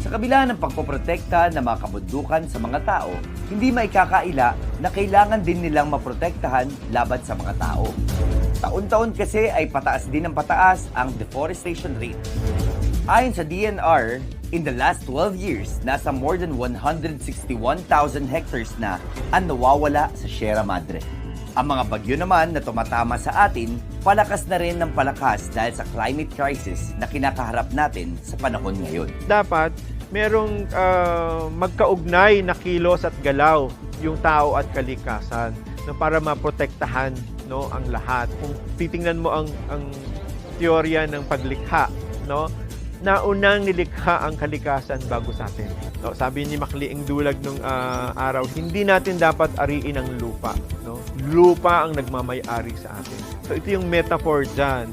Sa kabila ng pagpoprotekta ng mga kabundukan sa mga tao, hindi maikakaila na kailangan din nilang maprotektahan laban sa mga tao. Taon-taon kasi ay pataas din ng pataas ang deforestation rate. Ayon sa DNR, in the last 12 years, nasa more than 161,000 hectares na ang nawawala sa Sierra Madre. Ang mga bagyo naman na tumatama sa atin, palakas na rin ng palakas dahil sa climate crisis na kinakaharap natin sa panahon ngayon. Dapat merong magkaugnay na kilos at galaw yung tao at kalikasan para maprotektahan ang lahat. Kung titingnan mo ang teorya ng paglikha, naunang nilikha ang kalikasan bago sa atin. Sabi ni Makliing Dulag nung araw, hindi natin dapat ariin ang lupa. Lupa ang nagmamay-ari sa atin. So ito yung metaphor dyan.